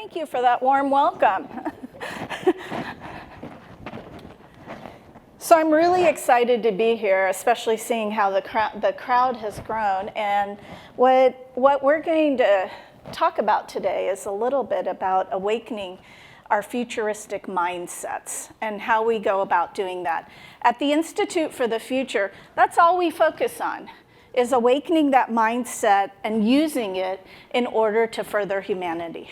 Thank you for that warm welcome. So I'm really excited to be here, especially seeing how the crowd has grown. And what we're going to talk about today is a little bit about awakening our futuristic mindsets and how we go about doing that. At the Institute for the Future, that's all we focus on, is awakening that mindset and using it in order to further humanity.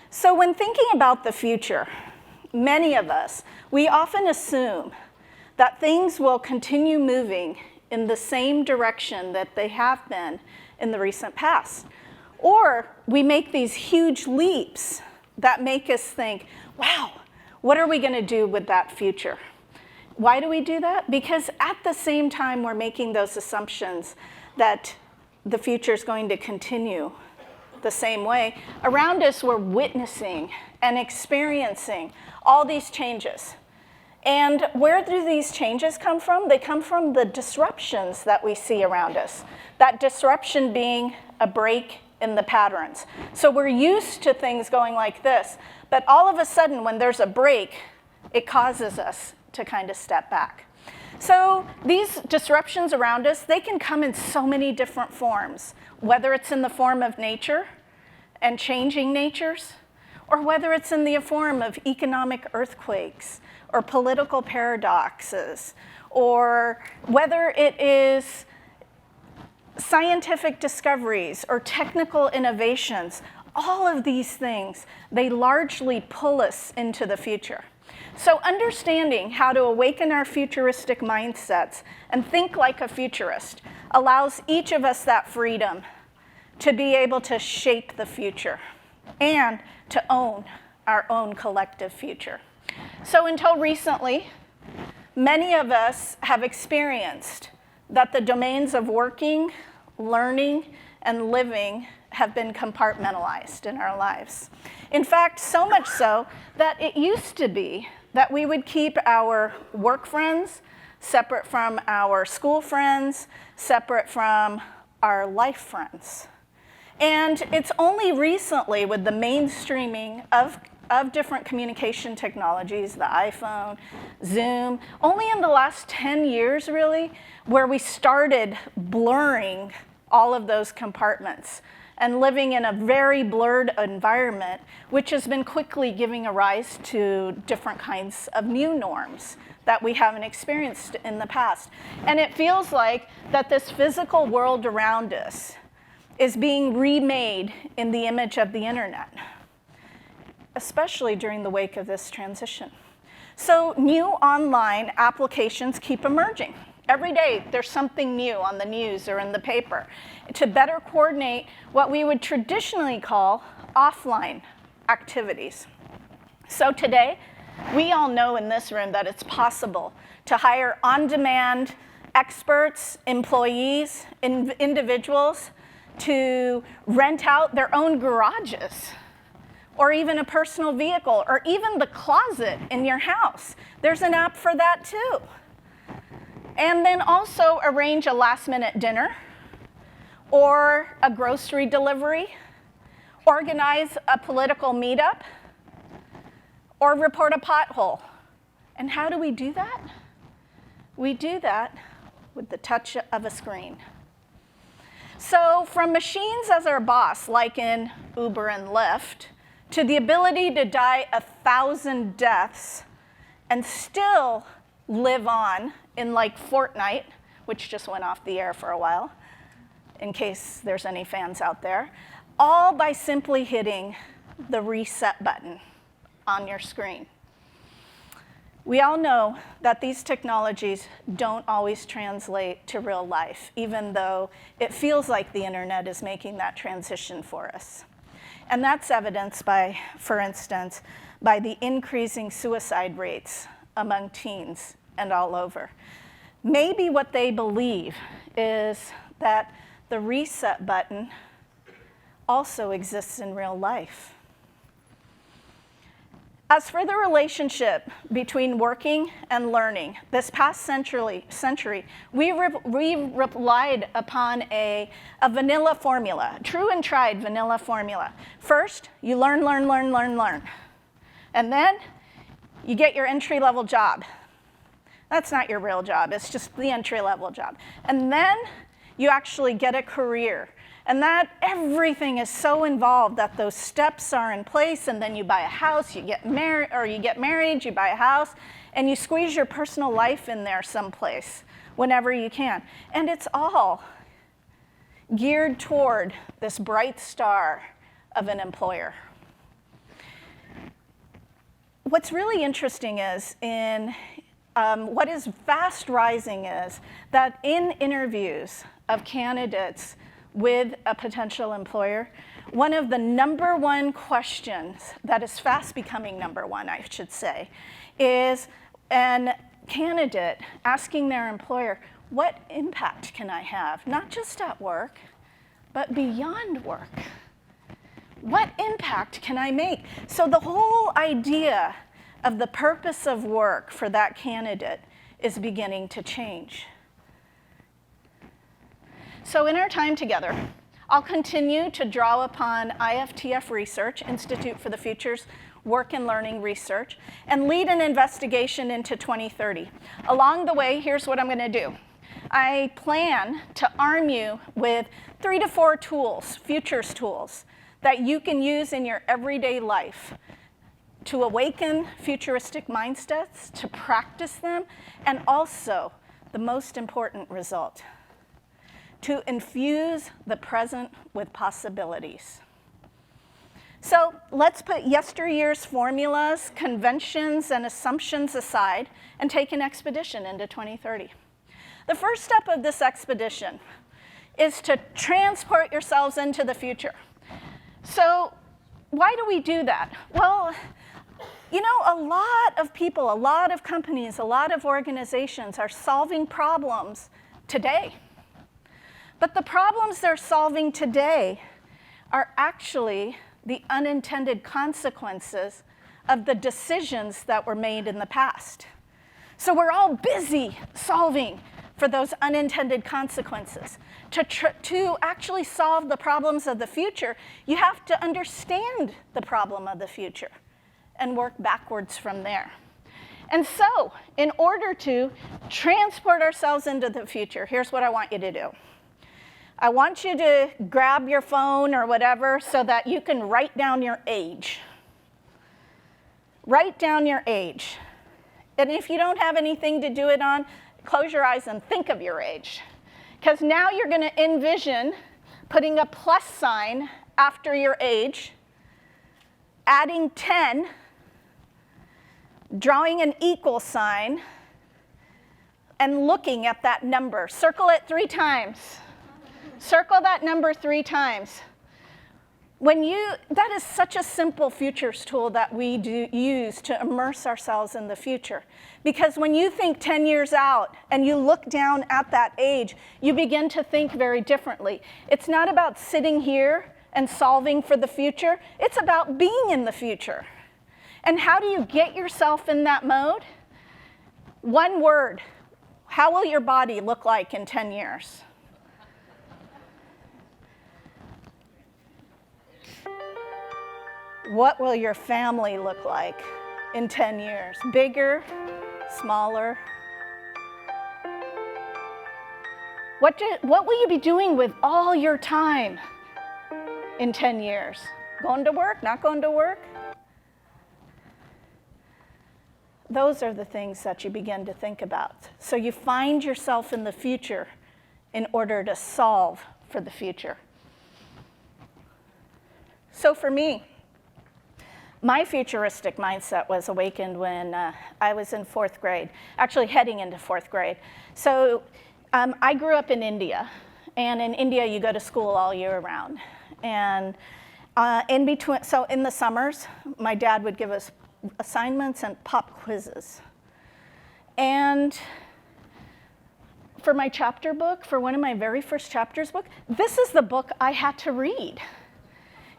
So when thinking about the future, many of us, we often assume that things will continue moving in the same direction that they have been in the recent past. Or we make these huge leaps that make us think, wow, what are we going to do with that future? Why do we do that? Because at the same time we're making those assumptions that the future is going to continue the same way, around us we're witnessing and experiencing all these changes. And where do these changes come from? They come from the disruptions that we see around us. That disruption being a break in the patterns. So we're used to things going like this, but all of a sudden when there's a break, it causes us to kind of step back. So these disruptions around us, they can come in so many different forms, whether it's in the form of nature and changing natures, or whether it's in the form of economic earthquakes or political paradoxes, or whether it is scientific discoveries or technical innovations. All of these things, they largely pull us into the future. So understanding how to awaken our futuristic mindsets and think like a futurist allows each of us that freedom to be able to shape the future and to own our own collective future. So until recently, many of us have experienced that the domains of working, learning, and living have been compartmentalized in our lives. In fact, so much so that it used to be that we would keep our work friends separate from our school friends, separate from our life friends. And it's only recently with the mainstreaming of different communication technologies, the iPhone, Zoom, only in the last 10 years really, where we started blurring all of those compartments and living in a very blurred environment, which has been quickly giving a rise to different kinds of new norms that we haven't experienced in the past. And it feels like that this physical world around us is being remade in the image of the internet, especially during the wake of this transition. So new online applications keep emerging. Every day there's something new on the news or in the paper to better coordinate what we would traditionally call offline activities. So today, we all know in this room that it's possible to hire on-demand experts, employees, individuals to rent out their own garages, or even a personal vehicle, or even the closet in your house. There's an app for that too. And then also arrange a last-minute dinner, or a grocery delivery, organize a political meetup, or report a pothole. And how do we do that? We do that with the touch of a screen. So from machines as our boss, like in Uber and Lyft, to the ability to die 1,000 deaths and still live on in like Fortnite, which just went off the air for a while, in case there's any fans out there, all by simply hitting the reset button on your screen. We all know that these technologies don't always translate to real life, even though it feels like the internet is making that transition for us. And that's evidenced by, for instance, by the increasing suicide rates among teens and all over. Maybe what they believe is that the reset button also exists in real life. As for the relationship between working and learning, this past century, we relied upon a vanilla formula, true and tried vanilla formula. First, you learn. And then you get your entry-level job. That's not your real job, it's just the entry-level job. And then you actually get a career. And that everything is so involved that those steps are in place, and then you buy a house, you get married, you buy a house, and you squeeze your personal life in there someplace whenever you can. And it's all geared toward this bright star of an employer. What's really interesting is what is fast rising is that in interviews of candidates with a potential employer, one of the number one questions that is fast becoming number one, I should say, is a candidate asking their employer, what impact can I have? Not just at work, but beyond work. What impact can I make? So the whole idea of the purpose of work for that candidate is beginning to change. So in our time together, I'll continue to draw upon IFTF research, Institute for the Future's work and learning research, and lead an investigation into 2030. Along the way, here's what I'm going to do. I plan to arm you with 3 to 4 tools, futures tools, that you can use in your everyday life to awaken futuristic mindsets, to practice them, and also, the most important result, to infuse the present with possibilities. So let's put yesteryear's formulas, conventions, and assumptions aside and take an expedition into 2030. The first step of this expedition is to transport yourselves into the future. So why do we do that? Well, you know, a lot of people, a lot of companies, a lot of organizations are solving problems today. But the problems they're solving today are actually the unintended consequences of the decisions that were made in the past. So we're all busy solving for those unintended consequences. To actually solve the problems of the future, you have to understand the problem of the future and work backwards from there. And so, in order to transport ourselves into the future, here's what I want you to do. I want you to grab your phone or whatever so that you can write down your age. Write down your age. And if you don't have anything to do it on, close your eyes and think of your age. Because now you're going to envision putting a plus sign after your age, adding 10, drawing an equal sign, and looking at that number. Circle it 3 times. Circle that number 3 times. That is such a simple futures tool that we use to immerse ourselves in the future. Because when you think 10 years out and you look down at that age, you begin to think very differently. It's not about sitting here and solving for the future. It's about being in the future. And how do you get yourself in that mode? One word. How will your body look like in 10 years? What will your family look like in 10 years? Bigger, smaller? What will you be doing with all your time in 10 years? Going to work, not going to work? Those are the things that you begin to think about. So you find yourself in the future in order to solve for the future. So for me, my futuristic mindset was awakened when I was in 4th grade, actually heading into 4th grade. So I grew up in India, and in India you go to school all year round. And in the summers, my dad would give us assignments and pop quizzes. And for my chapter book, for one of my very first chapters book, this is the book I had to read.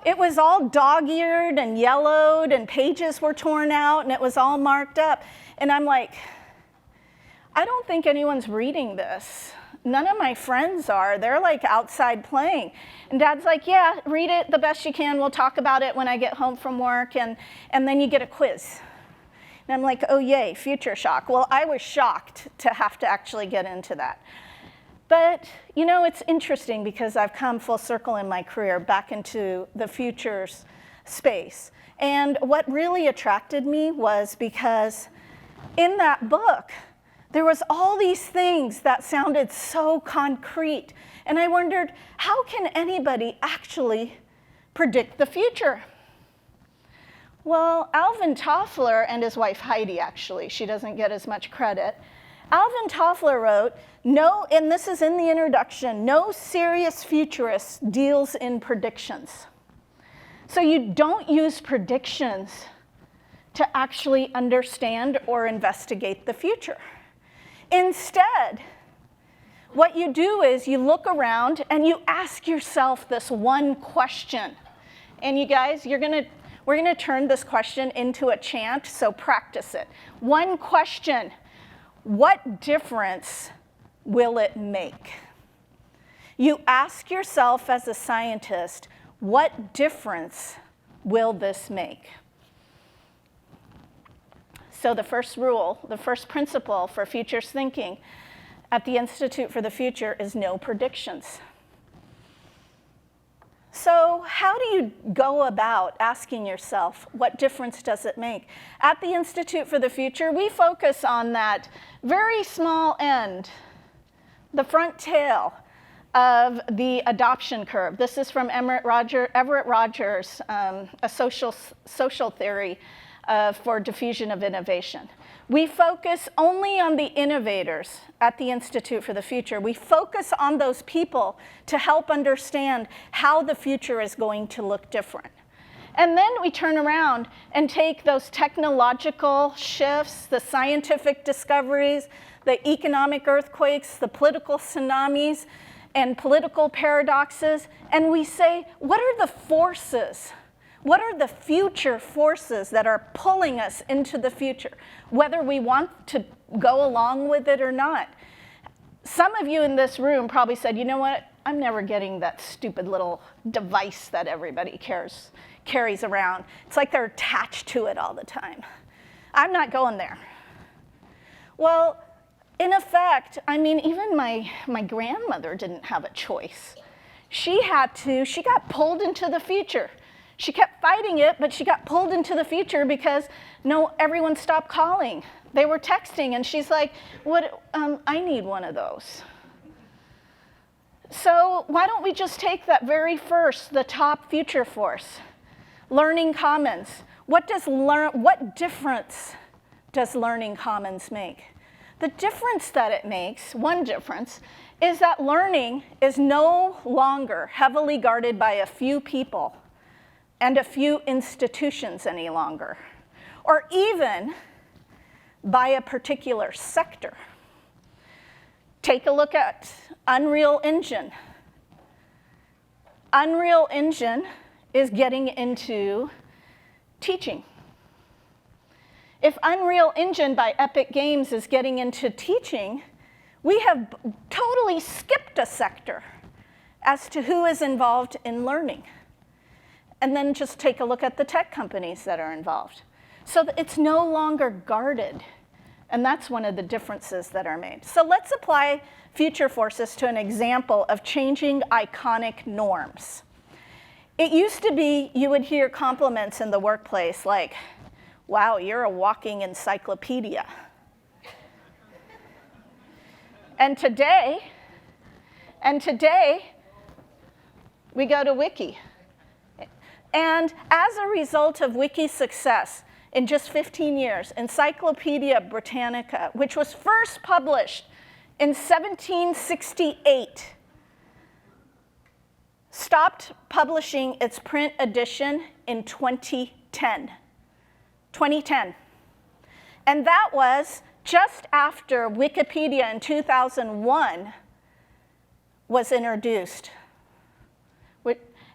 It was all dog-eared and yellowed, and pages were torn out, and it was all marked up. And I'm like, I don't think anyone's reading this. None of my friends are. They're like outside playing. And Dad's like, yeah, read it the best you can. We'll talk about it when I get home from work, and then you get a quiz. And I'm like, oh yay, future shock. Well, I was shocked to have to actually get into that. But, you know, it's interesting because I've come full circle in my career back into the futures space. And what really attracted me was because in that book, there was all these things that sounded so concrete. And I wondered, how can anybody actually predict the future? Well, Alvin Toffler and his wife Heidi, actually, she doesn't get as much credit. Alvin Toffler wrote, no, and this is in the introduction, no serious futurist deals in predictions. So you don't use predictions to actually understand or investigate the future. Instead, what you do is you look around and you ask yourself this one question. And you guys, we're gonna turn this question into a chant, so practice it. One question. What difference will it make? You ask yourself as a scientist, what difference will this make? So the first rule, the first principle for futures thinking at the Institute for the Future is no predictions. So how do you go about asking yourself, what difference does it make? At the Institute for the Future, we focus on that very small end, the front tail of the adoption curve. This is from Everett Rogers, a social theory for diffusion of innovation. We focus only on the innovators at the Institute for the Future. We focus on those people to help understand how the future is going to look different. And then we turn around and take those technological shifts, the scientific discoveries, the economic earthquakes, the political tsunamis, and political paradoxes, and we say, what are the forces? What are the future forces that are pulling us into the future, whether we want to go along with it or not? Some of you in this room probably said, you know what, I'm never getting that stupid little device that everybody carries around. It's like they're attached to it all the time. I'm not going there. Well, in effect, I mean, even my grandmother didn't have a choice. She got pulled into the future. She kept fighting it, but she got pulled into the future because everyone stopped calling. They were texting, and she's like, I need one of those. So why don't we just take that very first, the top future force, learning commons. What difference does learning commons make? The difference that it makes, one difference, is that learning is no longer heavily guarded by a few people and a few institutions any longer, or even by a particular sector. Take a look at Unreal Engine. Unreal Engine is getting into teaching. If Unreal Engine by Epic Games is getting into teaching, we have totally skipped a sector as to who is involved in learning. And then just take a look at the tech companies that are involved. So it's no longer guarded. And that's one of the differences that are made. So let's apply future forces to an example of changing iconic norms. It used to be you would hear compliments in the workplace like, wow, you're a walking encyclopedia. And today, we go to Wiki. And as a result of Wiki's success, in just 15 years, Encyclopedia Britannica, which was first published in 1768, stopped publishing its print edition in 2010. And that was just after Wikipedia in 2001 was introduced.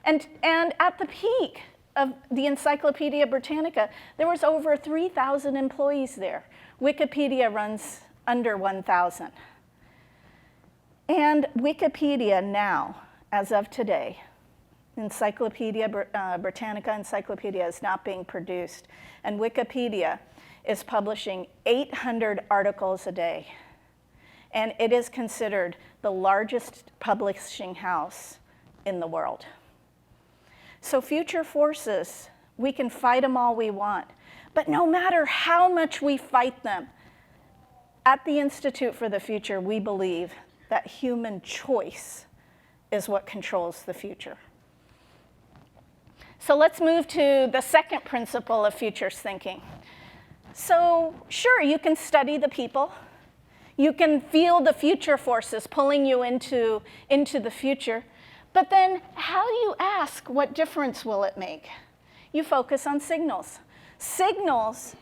And at the peak of the Encyclopedia Britannica, there was over 3,000 employees there. Wikipedia runs under 1,000. And Wikipedia now, as of today, Encyclopedia Britannica Encyclopedia is not being produced, and Wikipedia is publishing 800 articles a day. And it is considered the largest publishing house in the world. So future forces, we can fight them all we want, but no matter how much we fight them, at the Institute for the Future, we believe that human choice is what controls the future. So let's move to the second principle of futures thinking. So sure, you can study the people. You can feel the future forces pulling you into the future. But then how do you ask what difference will it make? You focus on signals. Signals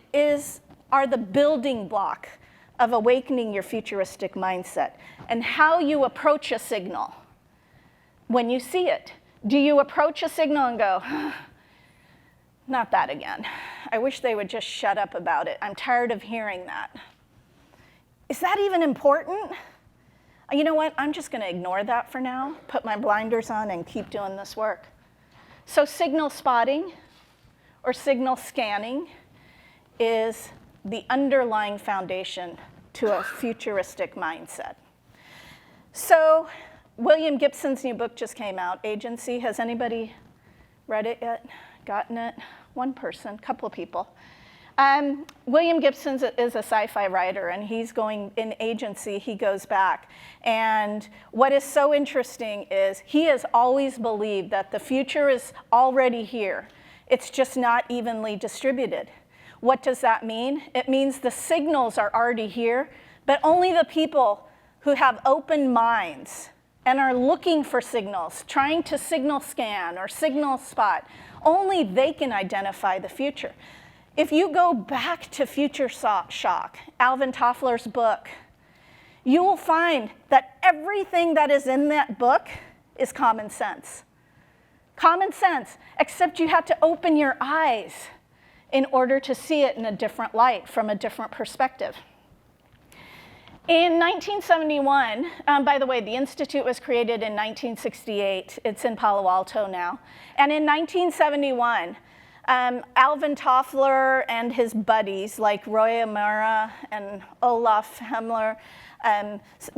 are the building block of awakening your futuristic mindset and how you approach a signal when you see it. Do you approach a signal and go, not that again. I wish they would just shut up about it. I'm tired of hearing that. Is that even important? You know what? I'm just going to ignore that for now, put my blinders on, and keep doing this work. So signal spotting or signal scanning is the underlying foundation to a futuristic mindset. So William Gibson's new book just came out, Agency. Has anybody read it yet? Gotten it? One person, couple of people. William Gibson is a sci-fi writer, and he's going in Agency, he goes back. And what is so interesting is he has always believed that the future is already here. It's just not evenly distributed. What does that mean? It means the signals are already here, but only the people who have open minds and are looking for signals, trying to signal scan or signal spot, only they can identify the future. If you go back to Future Shock, Alvin Toffler's book, you will find that everything that is in that book is common sense. Common sense, except you have to open your eyes in order to see it in a different light, from a different perspective. In 1971, by the way, the Institute was created in 1968. It's in Palo Alto now. And in 1971, Alvin Toffler and his buddies, like Roy Amara and Olaf Hemler,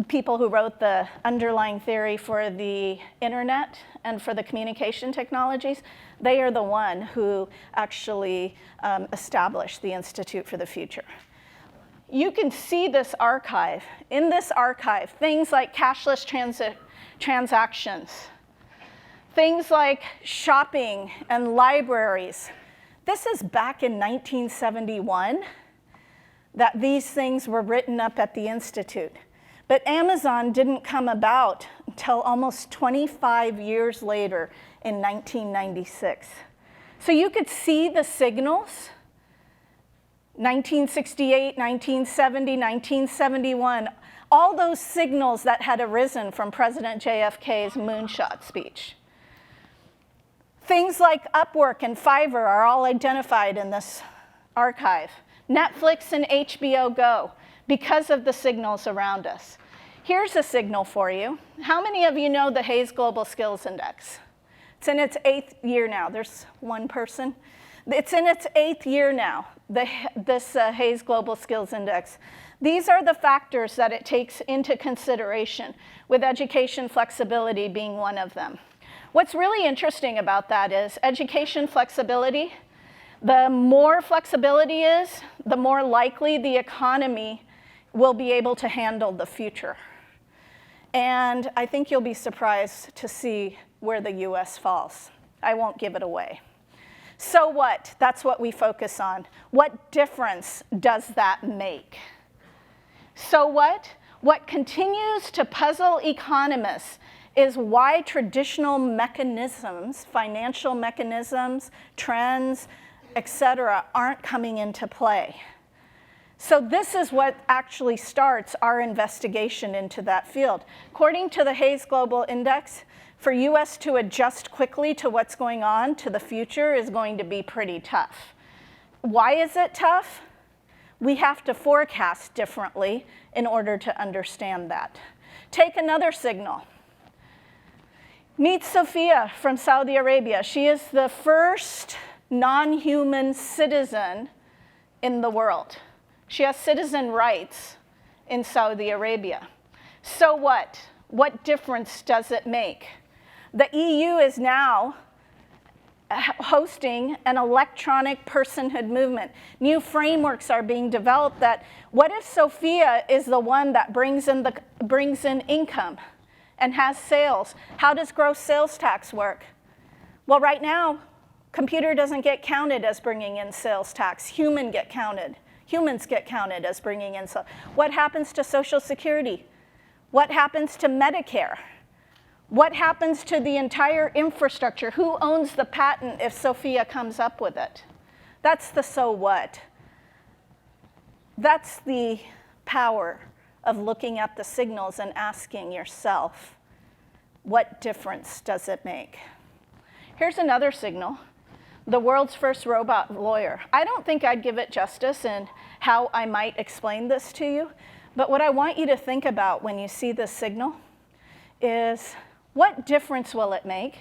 people who wrote the underlying theory for the internet and for the communication technologies, they are the one who actually established the Institute for the Future. You can see this archive. In this archive, things like cashless transactions, things like shopping and libraries. This is back in 1971 that these things were written up at the Institute. But Amazon didn't come about until almost 25 years later in 1996. So you could see the signals. 1968, 1970, 1971, all those signals that had arisen from President JFK's moonshot speech. Things like Upwork and Fiverr are all identified in this archive. Netflix and HBO Go, because of the signals around us. Here's a signal for you. How many of you know the Hays Global Skills Index? It's in its 8th year now. There's one person. It's in its 8th year now, this Hays Global Skills Index. These are the factors that it takes into consideration, with education flexibility being one of them. What's really interesting about that is education flexibility. The more flexibility is, the more likely the economy will be able to handle the future. And I think you'll be surprised to see where the US falls. I won't give it away. So what? That's what we focus on. What difference does that make? So what? What continues to puzzle economists is why traditional mechanisms, financial mechanisms, trends, etc., aren't coming into play. So this is what actually starts our investigation into that field. According to the Hays Global Index, for US to adjust quickly to what's going on to the future is going to be pretty tough. Why is it tough? We have to forecast differently in order to understand that. Take another signal. Meet Sophia from Saudi Arabia. She is the first non-human citizen in the world. She has citizen rights in Saudi Arabia. So what? What difference does it make? The EU is now hosting an electronic personhood movement. New frameworks are being developed that, what if Sophia is the one that brings in income and has sales? How does gross sales tax work? Well, right now, computer doesn't get counted as bringing in sales tax. Humans get counted as bringing in sales. What happens to Social Security? What happens to Medicare? What happens to the entire infrastructure? Who owns the patent if Sophia comes up with it? That's the so what. That's the power of looking at the signals and asking yourself, what difference does it make? Here's another signal. The world's first robot lawyer. I don't think I'd give it justice in how I might explain this to you, but what I want you to think about when you see this signal is, what difference will it make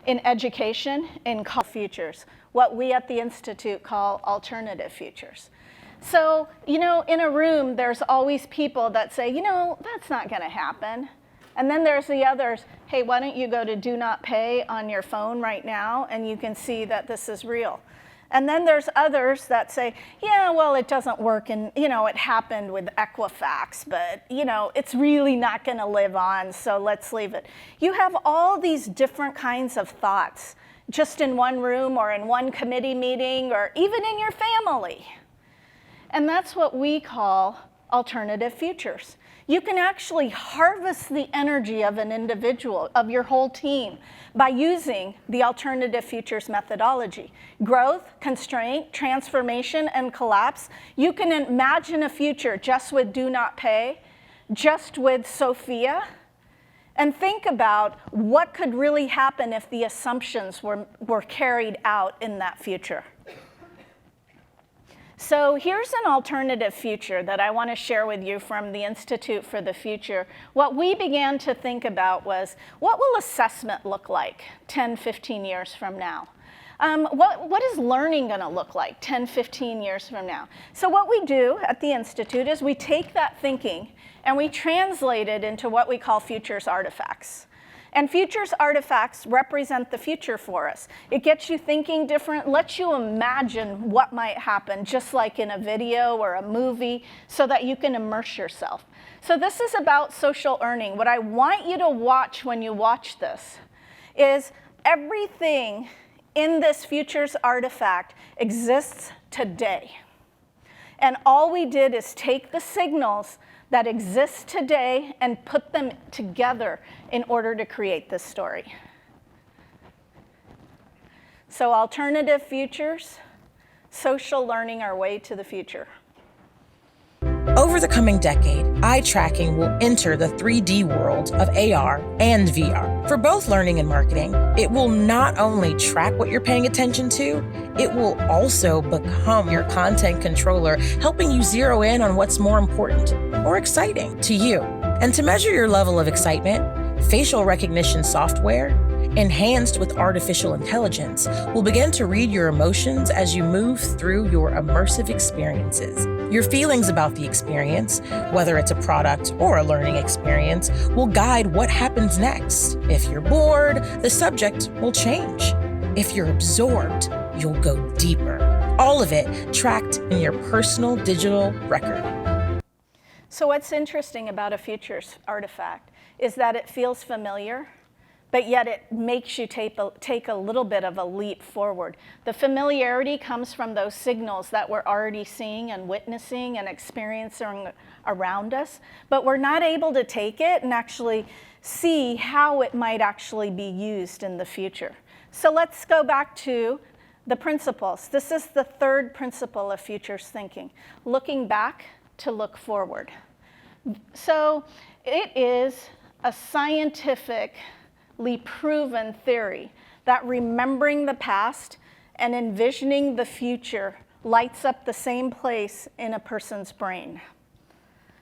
in education in futures, what we at the Institute call alternative futures? So, in a room, there's always people that say, that's not going to happen. And then there's the others, hey, why don't you go to Do Not Pay on your phone right now, and you can see that this is real. And then there's others that say, yeah, well, it doesn't work, and it happened with Equifax, but it's really not going to live on, so let's leave it. You have all these different kinds of thoughts just in one room or in one committee meeting or even in your family. And that's what we call alternative futures. You can actually harvest the energy of an individual, of your whole team, by using the alternative futures methodology. Growth, constraint, transformation, and collapse. You can imagine a future just with Do Not Pay, just with Sophia, and think about what could really happen if the assumptions were carried out in that future. So here's an alternative future that I want to share with you from the Institute for the Future. What we began to think about was, what will assessment look like 10, 15 years from now? What is learning going to look like 10, 15 years from now? So what we do at the Institute is we take that thinking and we translate it into what we call futures artifacts. And futures artifacts represent the future for us. It gets you thinking different, lets you imagine what might happen, just like in a video or a movie, so that you can immerse yourself. So this is about social earning. What I want you to watch when you watch this is everything in this futures artifact exists today. And all we did is take the signals that exist today and put them together in order to create this story. So alternative futures, social learning our way to the future. Over the coming decade, eye tracking will enter the 3D world of AR and VR. For both learning and marketing, it will not only track what you're paying attention to, it will also become your content controller, helping you zero in on what's more important or exciting to you. And to measure your level of excitement, facial recognition software, enhanced with artificial intelligence, will begin to read your emotions as you move through your immersive experiences. Your feelings about the experience, whether it's a product or a learning experience, will guide what happens next. If you're bored, the subject will change. If you're absorbed, you'll go deeper. All of it tracked in your personal digital record. So what's interesting about a futures artifact is that it feels familiar, but yet it makes you take a little bit of a leap forward. The familiarity comes from those signals that we're already seeing and witnessing and experiencing around us, but we're not able to take it and actually see how it might actually be used in the future. So let's go back to the principles. This is the third principle of futures thinking, looking back to look forward. So it is a scientific proven theory that remembering the past and envisioning the future lights up the same place in a person's brain.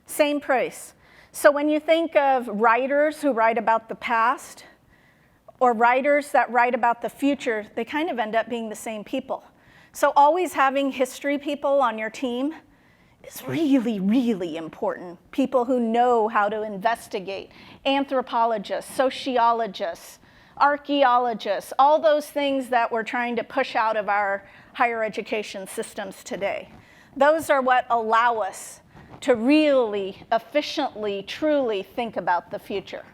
Same place. So when you think of writers who write about the past or writers that write about the future, they kind of end up being the same people. So always having history people on your team is really, really important. People who know how to investigate, anthropologists, sociologists, archaeologists, all those things that we're trying to push out of our higher education systems today. Those are what allow us to really efficiently, truly think about the future.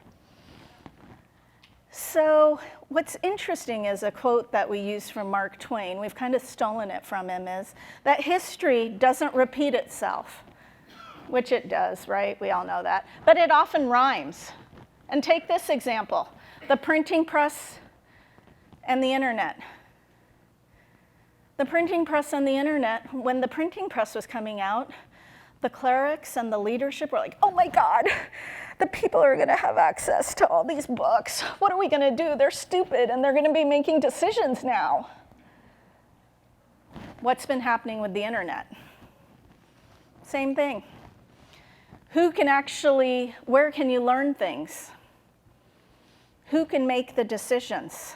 So what's interesting is a quote that we use from Mark Twain, we've kind of stolen it from him, is that history doesn't repeat itself, which it does, right? We all know that. But it often rhymes. And take this example, the printing press and the internet. The printing press and the internet, when the printing press was coming out, the clerics and the leadership were like, oh my God, the people are gonna have access to all these books. What are we gonna do? They're stupid and they're gonna be making decisions now. What's been happening with the internet? Same thing. Who can actually, where can you learn things? Who can make the decisions?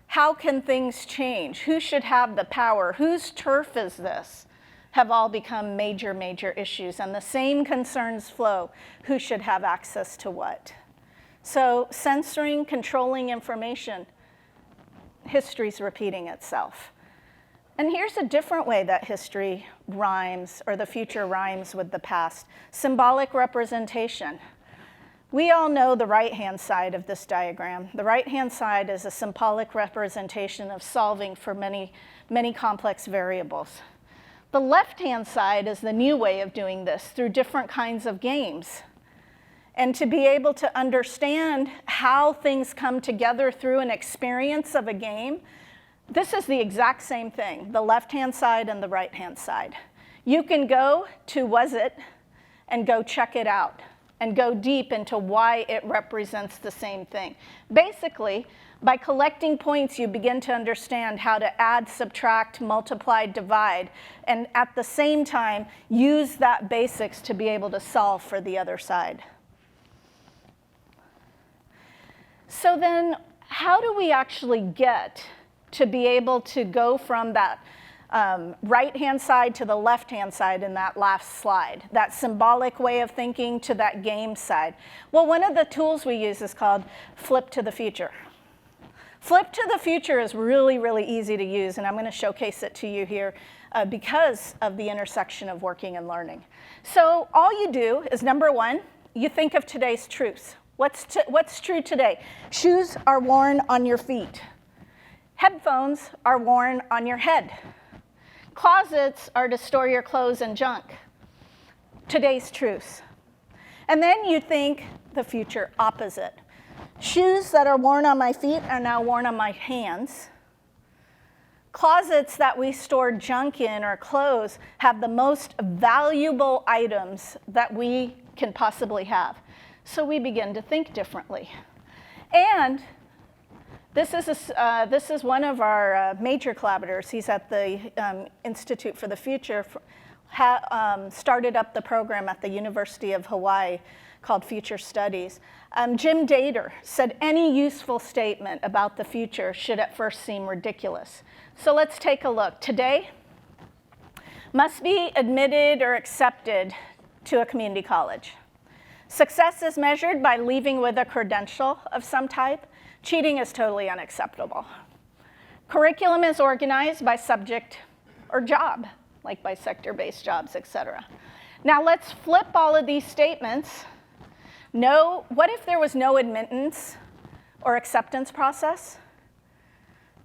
How can things change? Who should have the power? Whose turf is this? Have all become major, major issues. And the same concerns flow. Who should have access to what? So censoring, controlling information, history's repeating itself. And here's a different way that history rhymes, or the future rhymes with the past. Symbolic representation. We all know the right-hand side of this diagram. The right-hand side is a symbolic representation of solving for many, many complex variables. The left-hand side is the new way of doing this through different kinds of games. And to be able to understand how things come together through an experience of a game, this is the exact same thing, the left-hand side and the right-hand side. You can go to Was It and go check it out and go deep into why it represents the same thing. Basically, by collecting points, you begin to understand how to add, subtract, multiply, divide, and at the same time, use that basics to be able to solve for the other side. So then, how do we actually get to be able to go from that right-hand side to the left-hand side in that last slide, that symbolic way of thinking to that game side? Well, one of the tools we use is called Flip to the Future. Flip to the Future is really, really easy to use, and I'm going to showcase it to you here because of the intersection of working and learning. So all you do is, number one, you think of today's truths. What's true today? Shoes are worn on your feet. Headphones are worn on your head. Closets are to store your clothes and junk. Today's truths. And then you think the future opposite. Shoes that are worn on my feet are now worn on my hands. Closets that we store junk in or clothes have the most valuable items that we can possibly have. So we begin to think differently. And this is one of our major collaborators. He's at the Institute for the Future, started up the program at the University of Hawaii called Future Studies. Jim Dater said any useful statement about the future should at first seem ridiculous. So let's take a look. Today, must be admitted or accepted to a community college. Success is measured by leaving with a credential of some type. Cheating is totally unacceptable. Curriculum is organized by subject or job, like by sector-based jobs, etc. Now let's flip all of these statements. What if there was no admittance or acceptance process?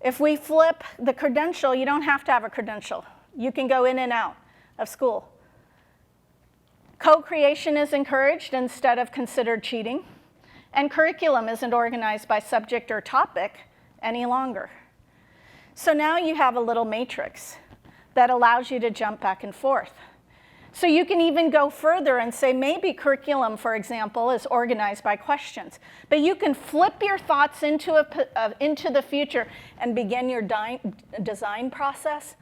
If we flip the credential, you don't have to have a credential. You can go in and out of school. Co-creation is encouraged instead of considered cheating. And curriculum isn't organized by subject or topic any longer. So now you have a little matrix that allows you to jump back and forth. So you can even go further and say maybe curriculum, for example, is organized by questions. But you can flip your thoughts into the future and begin your design process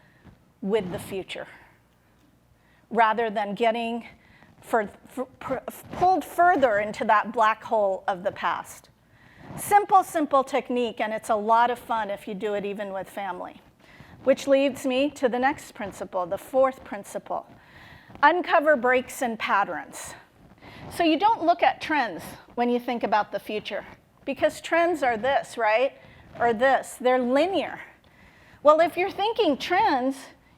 with the future, rather than getting pulled further into that black hole of the past. Simple technique, and it's a lot of fun if you do it even with family. Which leads me to the next principle, the fourth principle. Uncover breaks and patterns. So you don't look at trends when you think about the future, because trends are this, right? Or this. They're linear. Well, if you're thinking trends,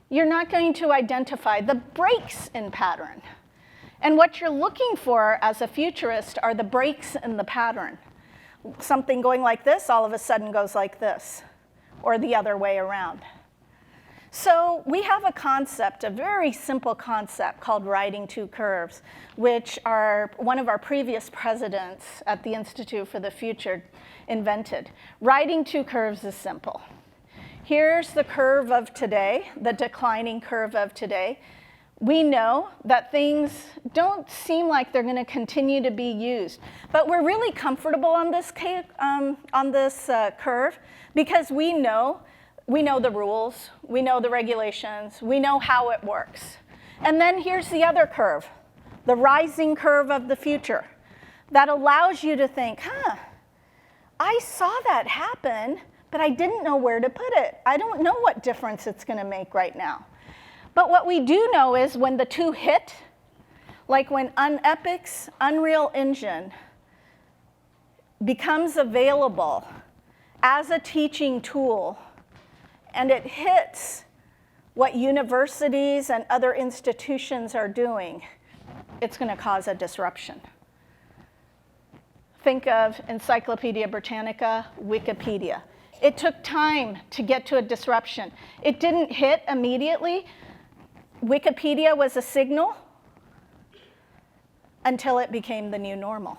you're not going to identify the breaks in pattern. And what you're looking for as a futurist are the breaks in the pattern. Something going like this all of a sudden goes like this, or the other way around. So we have a concept, a very simple concept called riding two curves, which one of our previous presidents at the Institute for the Future invented. Riding two curves is simple. Here's the curve of today, the declining curve of today. We know that things don't seem like they're going to continue to be used, but we're really comfortable on this curve because we know the rules, we know the regulations, we know how it works. And then here's the other curve, the rising curve of the future, that allows you to think, I saw that happen, but I didn't know where to put it. I don't know what difference it's going to make right now. But what we do know is when the two hit, like when Epic's Unreal Engine becomes available as a teaching tool, and it hits what universities and other institutions are doing, it's going to cause a disruption. Think of Encyclopedia Britannica, Wikipedia. It took time to get to a disruption. It didn't hit immediately. Wikipedia was a signal until it became the new normal.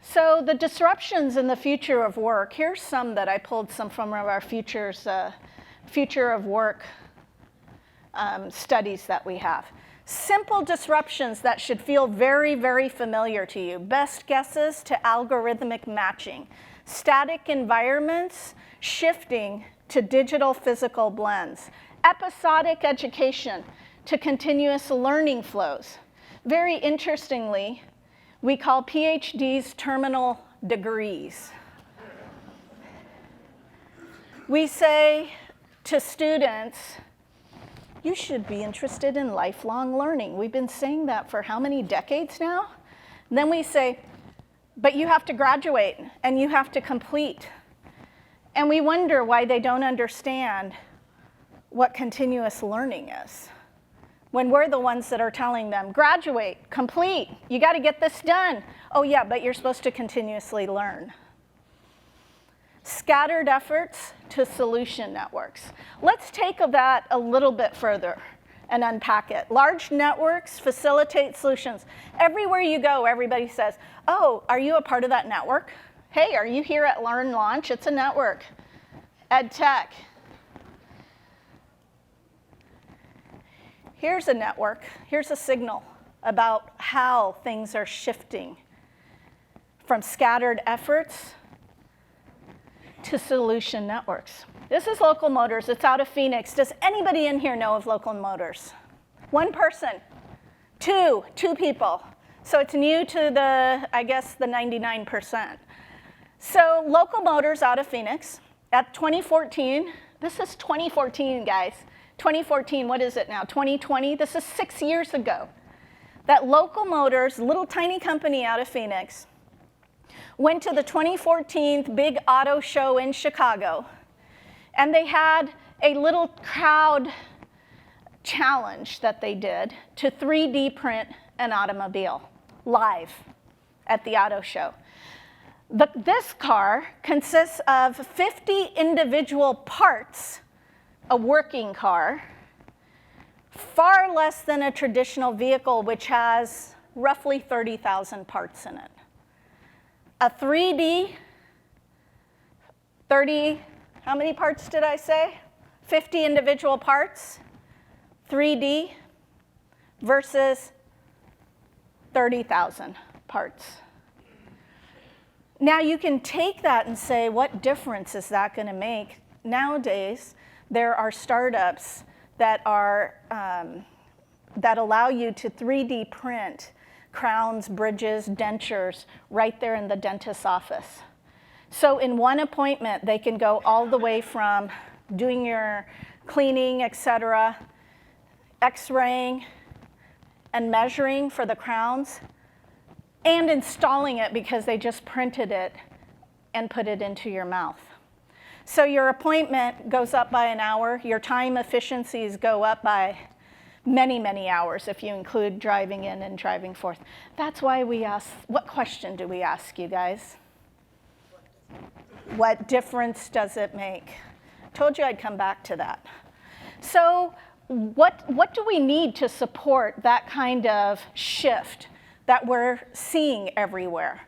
So the disruptions in the future of work, here's some that I pulled some from our future of work studies that we have. Simple disruptions that should feel very, very familiar to you. Best guesses to algorithmic matching. Static environments shifting to digital physical blends. Episodic education to continuous learning flows. Very interestingly, we call PhDs terminal degrees. We say to students, you should be interested in lifelong learning. We've been saying that for how many decades now? And then we say, but you have to graduate and you have to complete. And we wonder why they don't understand what continuous learning is, when we're the ones that are telling them, graduate, complete, you got to get this done. Oh yeah, but you're supposed to continuously learn. Scattered efforts to solution networks. Let's take that a little bit further and unpack it. Large networks facilitate solutions. Everywhere you go, everybody says, oh, are you a part of that network? Hey, are you here at Learn Launch? It's a network. Ed Tech. Here's a network, here's a signal about how things are shifting from scattered efforts to solution networks. This is Local Motors, it's out of Phoenix. Does anybody in here know of Local Motors? One person, two people. So it's new to I guess the 99%. So Local Motors out of Phoenix at 2014, this is 2014 guys. 2014, what is it now? 2020? This is 6 years ago. That Local Motors, little tiny company out of Phoenix, went to the 2014 big auto show in Chicago, and they had a little crowd challenge that they did to 3D print an automobile live at the auto show. This car consists of 50 individual parts, a working car, far less than a traditional vehicle, which has roughly 30,000 parts in it. A 3D, 30, how many parts did I say? 50 individual parts, 3D versus 30,000 parts. Now you can take that and say, what difference is that going to make? Nowadays, there are startups that that allow you to 3D print crowns, bridges, dentures right there in the dentist's office. So in one appointment, they can go all the way from doing your cleaning, etc., x-raying and measuring for the crowns, and installing it because they just printed it and put it into your mouth. So your appointment goes up by an hour. Your time efficiencies go up by many, many hours if you include driving in and driving forth. That's why we ask, what question do we ask you guys? What difference does it make? Told you I'd come back to that. So what do we need to support that kind of shift that we're seeing everywhere?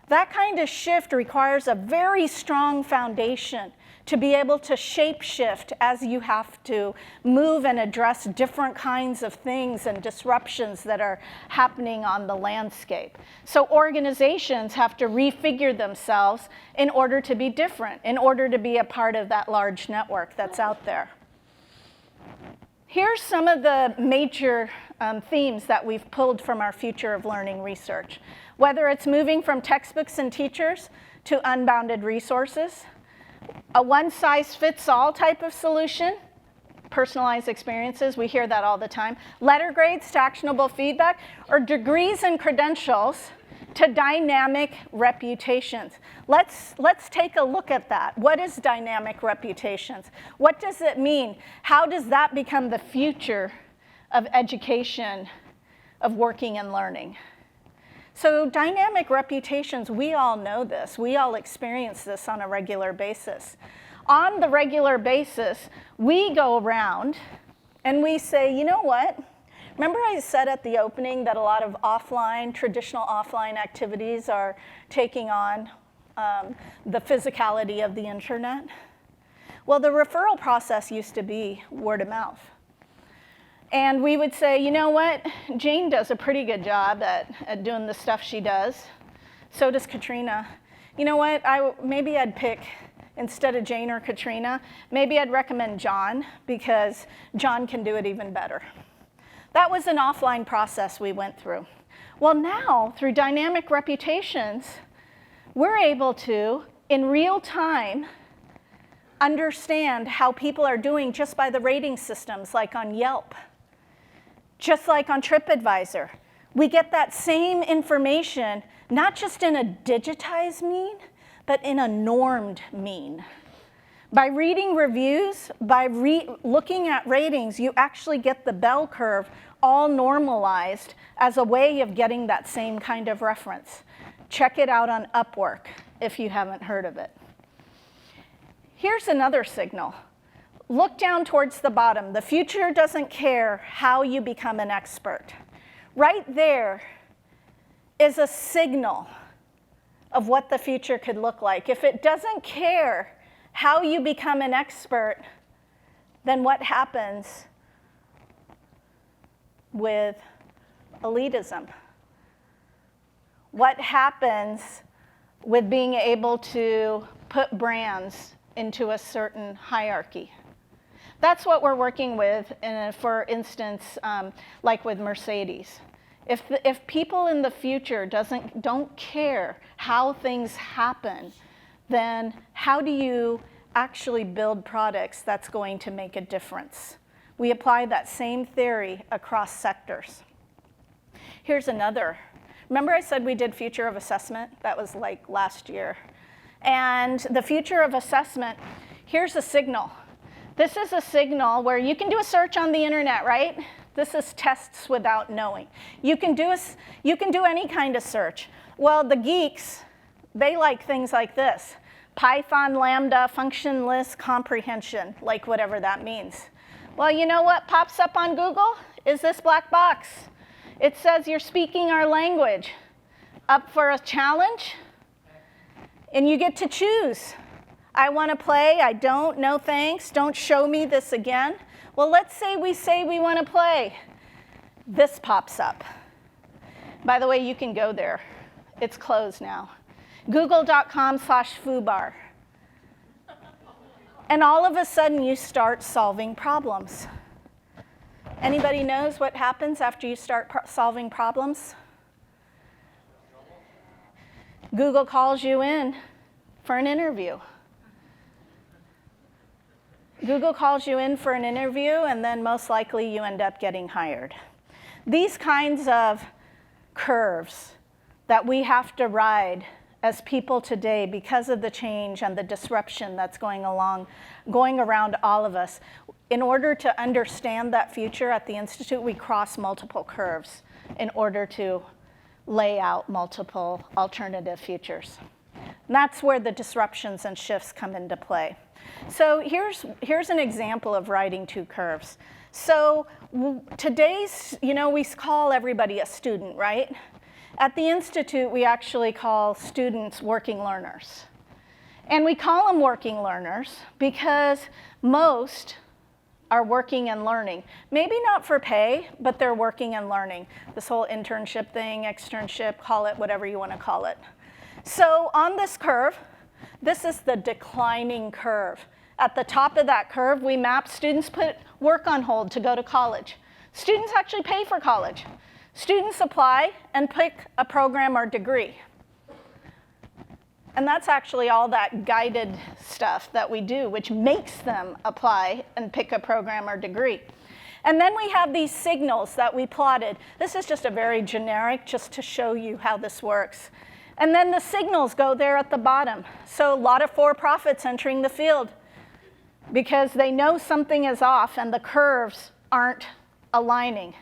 That kind of shift requires a very strong foundation to be able to shape shift as you have to move and address different kinds of things and disruptions that are happening on the landscape. So organizations have to refigure themselves in order to be different, in order to be a part of that large network that's out there. Here's some of the major themes that we've pulled from our future of learning research. Whether it's moving from textbooks and teachers to unbounded resources, a one-size-fits-all type of solution, personalized experiences, we hear that all the time, letter grades to actionable feedback, or degrees and credentials to dynamic reputations. Let's take a look at that. What is dynamic reputations? What does it mean? How does that become the future of education, of working and learning? So dynamic reputations, we all know this. We all experience this on a regular basis. On the regular basis, we go around and we say, you know what? Remember I said at the opening that a lot of traditional offline activities are taking on the physicality of the internet? Well, the referral process used to be word of mouth. And we would say, you know what? Jane does a pretty good job at doing the stuff she does. So does Katrina. You know what? Maybe I'd pick, instead of Jane or Katrina, maybe I'd recommend John because John can do it even better. That was an offline process we went through. Well, now, through dynamic reputations, we're able to, in real time, understand how people are doing just by the rating systems, like on Yelp, just like on TripAdvisor. We get that same information, not just in a digitized mean, but in a normed mean. By reading reviews, by looking at ratings, you actually get the bell curve all normalized as a way of getting that same kind of reference. Check it out on Upwork if you haven't heard of it. Here's another signal. Look down towards the bottom. The future doesn't care how you become an expert. Right there is a signal of what the future could look like. If it doesn't care how you become an expert, then what happens with elitism? What happens with being able to put brands into a certain hierarchy? That's what we're working with, for instance, like with Mercedes. If people in the future don't care how things happen, then how do you actually build products that's going to make a difference? We apply that same theory across sectors. Here's another. Remember I said we did future of assessment? That was like last year. And the future of assessment, here's a signal. This is a signal where you can do a search on the internet, right? This is tests without knowing. You can do any kind of search. Well, the geeks, they like things like this. Python, Lambda, function list, comprehension, like whatever that means. Well, you know what pops up on Google? Is this black box. It says you're speaking our language. Up for a challenge? And you get to choose. I want to play, I don't, no thanks, don't show me this again. Well, let's say we want to play. This pops up. By the way, you can go there. It's closed now. Google.com/foobar. And all of a sudden, you start solving problems. Anybody knows what happens after you start solving problems? Google calls you in for an interview. Google calls you in for an interview, and then most likely you end up getting hired. These kinds of curves that we have to ride as people today because of the change and the disruption that's going around all of us. In order to understand that future at the Institute, we cross multiple curves in order to lay out multiple alternative futures. And that's where the disruptions and shifts come into play. So here's an example of riding two curves. So today's, we call everybody a student, right? At the Institute, we actually call students working learners. And we call them working learners because most are working and learning. Maybe not for pay, but they're working and learning. This whole internship thing, externship, call it whatever you want to call it. So on this curve, this is the declining curve. At the top of that curve, we map students put work on hold to go to college. Students actually pay for college. Students apply and pick a program or degree. And that's actually all that guided stuff that we do, which makes them apply and pick a program or degree. And then we have these signals that we plotted. This is just a very generic, just to show you how this works. And then the signals go there at the bottom. So a lot of for-profits entering the field because they know something is off and the curves aren't aligning.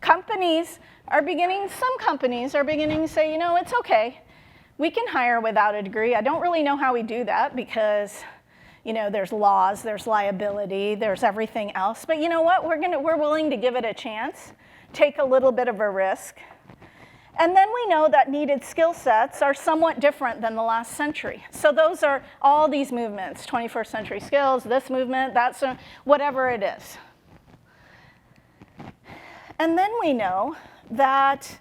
Some companies are beginning to say, it's okay. We can hire without a degree. I don't really know how we do that because, there's laws, there's liability, there's everything else. But you know what? We're willing to give it a chance, take a little bit of a risk. And then we know that needed skill sets are somewhat different than the last century. So those are all these movements, 21st century skills, this movement, that's whatever it is. And then we know that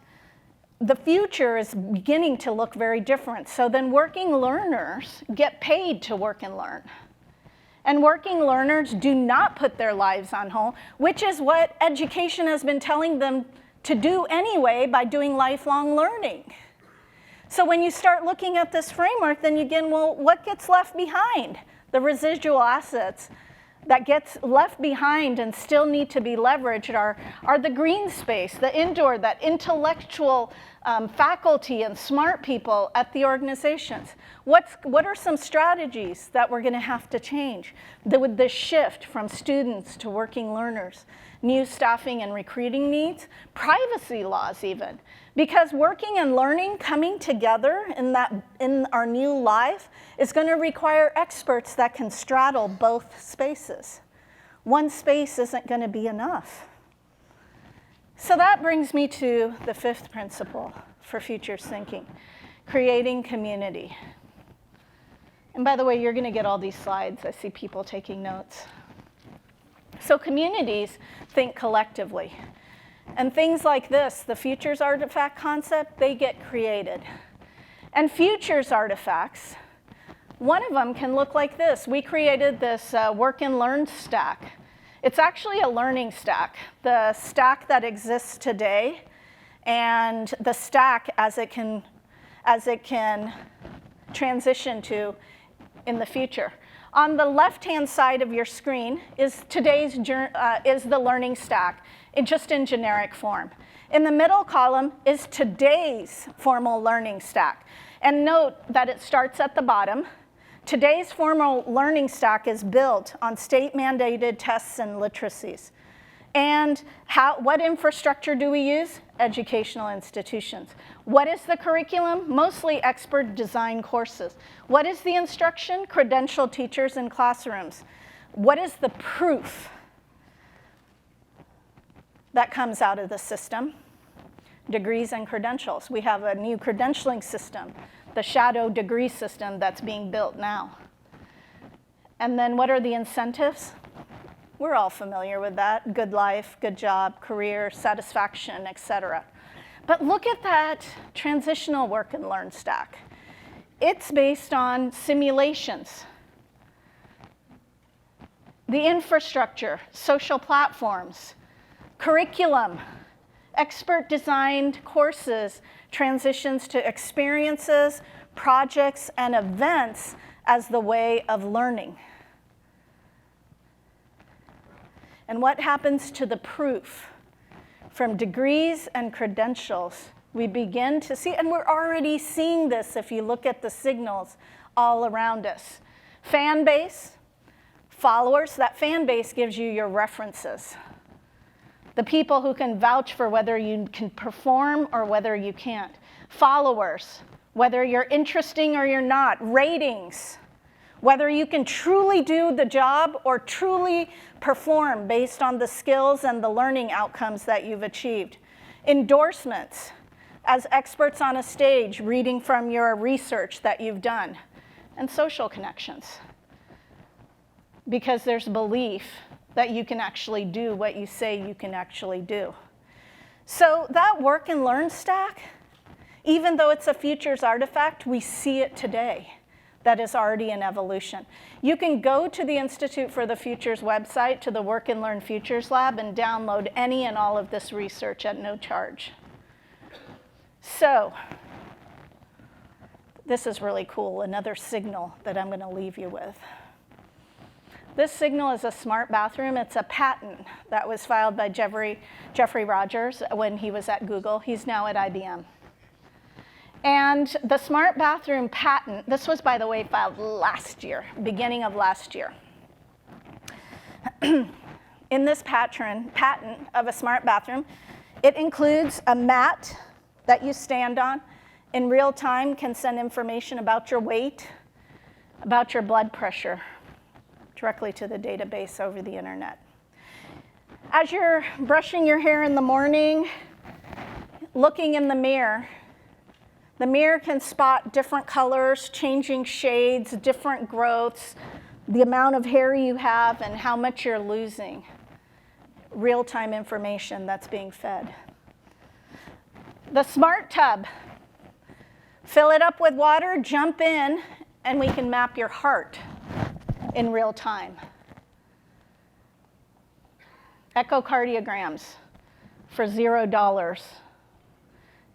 the future is beginning to look very different. So then working learners get paid to work and learn. And working learners do not put their lives on hold, which is what education has been telling them to do anyway by doing lifelong learning. So when you start looking at this framework, then you get, well, what gets left behind? The residual assets that gets left behind and still need to be leveraged are the green space, the indoor, that intellectual faculty and smart people at the organizations. What are some strategies that we're going to have to change with this shift from students to working learners? New staffing and recruiting needs, privacy laws even. Because working and learning coming together in our new life is going to require experts that can straddle both spaces. One space isn't going to be enough. So that brings me to the fifth principle for futures thinking, creating community. And by the way, you're going to get all these slides. I see people taking notes. So communities think collectively. And things like this, the futures artifact concept, they get created. And futures artifacts, one of them can look like this. We created this work and learn stack. It's actually a learning stack. The stack that exists today and the stack as it can transition to in the future. On the left-hand side of your screen is the learning stack, just in generic form. In the middle column is today's formal learning stack. And note that it starts at the bottom. Today's formal learning stack is built on state-mandated tests and literacies. And what infrastructure do we use? Educational institutions. What is the curriculum? Mostly expert design courses. What is the instruction? Credentialed teachers in classrooms. What is the proof that comes out of the system? Degrees and credentials. We have a new credentialing system, the shadow degree system that's being built now. And then what are the incentives? We're all familiar with that. Good life, good job, career, satisfaction, etc. But look at that transitional work and learn stack. It's based on simulations. The infrastructure, social platforms, curriculum, expert-designed courses, transitions to experiences, projects, and events as the way of learning. And what happens to the proof? From degrees and credentials, we begin to see, and we're already seeing this if you look at the signals all around us. Fan base, followers, that fan base gives you your references. The people who can vouch for whether you can perform or whether you can't. Followers, whether you're interesting or you're not. Ratings, whether you can truly do the job or truly perform based on the skills and the learning outcomes that you've achieved. Endorsements, as experts on a stage, reading from your research that you've done. And social connections, because there's belief that you can actually do what you say you can actually do. So that work and learn stack, even though it's a futures artifact, we see it today. That is already in evolution. You can go to the Institute for the Futures website, to the Work and Learn Futures Lab, and download any and all of this research at no charge. So this is really cool, another signal that I'm going to leave you with. This signal is a smart bathroom. It's a patent that was filed by Jeffrey Rogers when he was at Google. He's now at IBM. And the smart bathroom patent, this was, by the way, filed last year, beginning of last year. In this patent of a smart bathroom, it includes a mat that you stand on. In real time, can send information about your weight, about your blood pressure, directly to the database over the internet. As you're brushing your hair in the morning, looking in the mirror can spot different colors, changing shades, different growths, the amount of hair you have, and how much you're losing. Real-time information that's being fed. The smart tub. Fill it up with water, jump in, and we can map your heart in real time. Echocardiograms for $0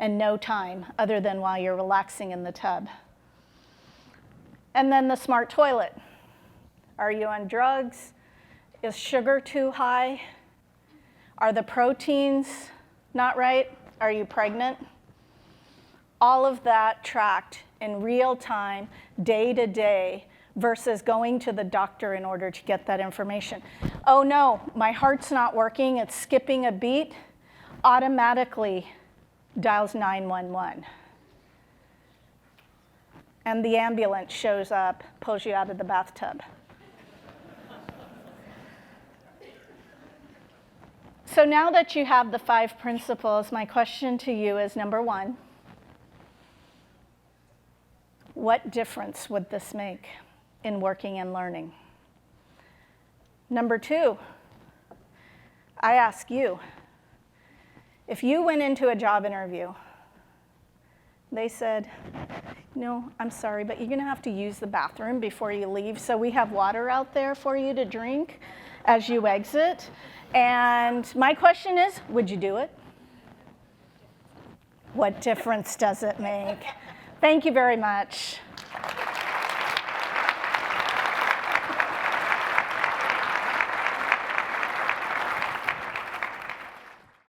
and no time other than while you're relaxing in the tub. And then the smart toilet. Are you on drugs? Is sugar too high? Are the proteins not right? Are you pregnant? All of that tracked in real time, day to day, versus going to the doctor in order to get that information. Oh no, my heart's not working, it's skipping a beat, automatically dials 911. And the ambulance shows up, pulls you out of the bathtub. So now that you have the 5 principles, my question to you is, number 1, what difference would this make in working and learning? Number 2, I ask you, if you went into a job interview, they said, no, I'm sorry, but you're going to have to use the bathroom before you leave, so we have water out there for you to drink as you exit. And my question is, would you do it? What difference does it make? Thank you very much.